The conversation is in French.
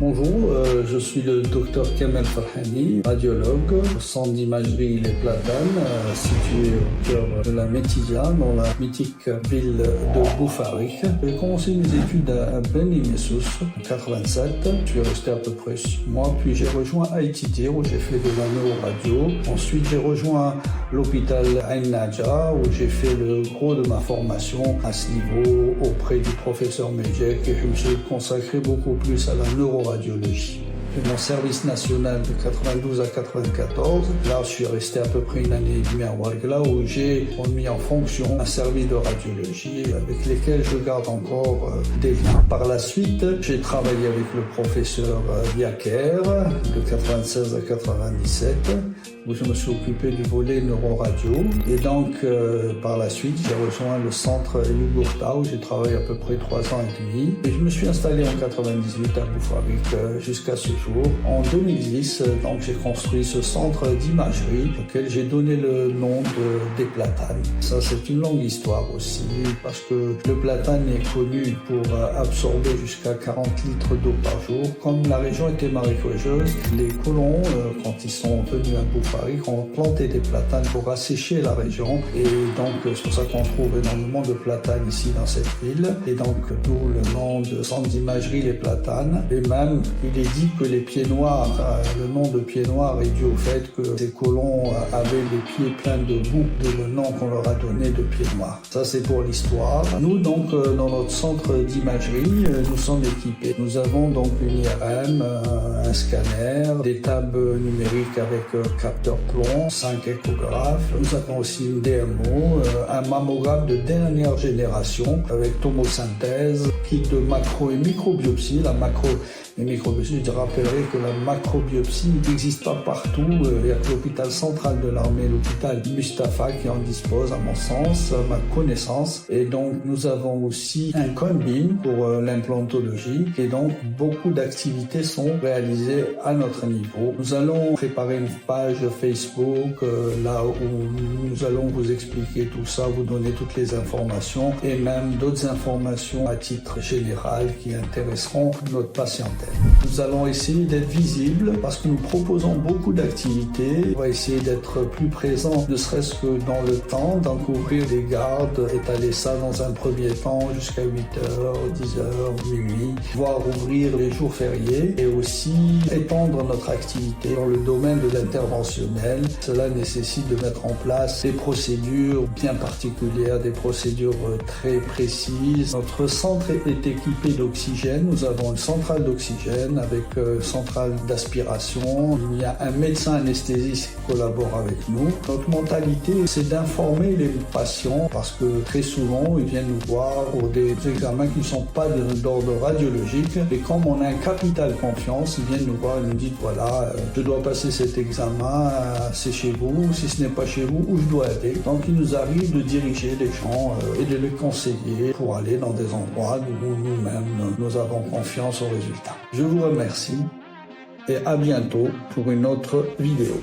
Bonjour, je suis le docteur Kamel Farhani, radiologue au centre d'imagerie Les Platanes, situé au cœur de la Métija, dans la mythique ville de Boufarik. J'ai commencé mes études à Beni Messous en 87. Je suis resté à peu près 6 mois, puis j'ai rejoint ITT où j'ai fait de la neuroradio. Ensuite, j'ai rejoint l'hôpital Ain Nadja où j'ai fait le gros de ma formation à ce niveau auprès du professeur Medjek et je me suis consacré beaucoup plus à la neuroradiologie. J'ai mon service national de 92 à 94. Là, je suis resté à peu près une année et demie à Ouargla où j'ai remis en fonction un service de radiologie avec lesquels je garde encore des liens. Par la suite, j'ai travaillé avec le professeur Diaker de 96 à 97 où je me suis occupé du volet neuroradio. Et donc, par la suite, j'ai rejoint le centre Yugurta où j'ai travaillé à peu près 3 ans et demi. Et je me suis installé en 98 à Boufarik jusqu'à ce jour. En 2010, donc, j'ai construit ce centre d'imagerie auquel j'ai donné le nom des Platanes. Ça, c'est une longue histoire aussi parce que le platane est connu pour absorber jusqu'à 40 litres d'eau par jour. Comme la région était marécageuse, les colons, quand ils sont venus à Boufarik, ont planté des platanes pour assécher la région et donc c'est pour ça qu'on trouve énormément de platanes ici dans cette ville et donc d'où le nom de centre d'imagerie Les Platanes. Et même il est dit que les pieds noirs, le nom de pieds noirs est dû au fait que ces colons avaient les pieds pleins de boue, et le nom qu'on leur a donné de pieds noirs. Ça c'est pour l'histoire. Nous donc dans notre centre d'imagerie, nous sommes équipés. Nous avons donc une IRM, un scanner, des tables numériques avec capteur plomb, 5 échographes. Nous avons aussi une DMO, un mammographe de dernière génération avec tomosynthèse, kit de macro et microbiopsie. La macro et microbiopsie, je rappellerai que la macrobiopsie n'existe pas partout. Il y a que l'hôpital central de l'armée, l'hôpital Mustapha qui en dispose à mon sens, à ma connaissance. Et donc nous avons aussi un combine pour l'implantologie et donc beaucoup d'activités sont réalisées à notre niveau. Nous allons préparer une page Facebook là où nous allons vous expliquer tout ça, vous donner toutes les informations et même d'autres informations à titre général qui intéresseront notre patientèle. Nous allons essayer d'être visibles parce que nous proposons beaucoup d'activités. On va essayer d'être plus présent, ne serait-ce que dans le temps, d'en couvrir des gardes, étaler ça dans un premier temps jusqu'à 8h, 10h, minuit, voire ouvrir les jours fériés et aussi étendre notre activité dans le domaine de l'interventionnel. Cela nécessite de mettre en place des procédures bien particulières, des procédures très précises. Notre centre est équipé d'oxygène. Nous avons une centrale d'oxygène avec centrale d'aspiration. Il y a un médecin anesthésiste qui collabore avec nous. Notre mentalité, c'est d'informer les patients parce que très souvent, ils viennent nous voir pour des examens qui ne sont pas d'ordre radiologique. Et comme on a un capital confiance, ils viennent nous voir et nous disent voilà, je dois passer cet examen, c'est chez vous. Si ce n'est pas chez vous, où je dois aller. Donc, il nous arrive de diriger les gens et de les conseiller pour aller dans des endroits où nous-mêmes, nous avons confiance aux résultats. Je vous remercie et à bientôt pour une autre vidéo.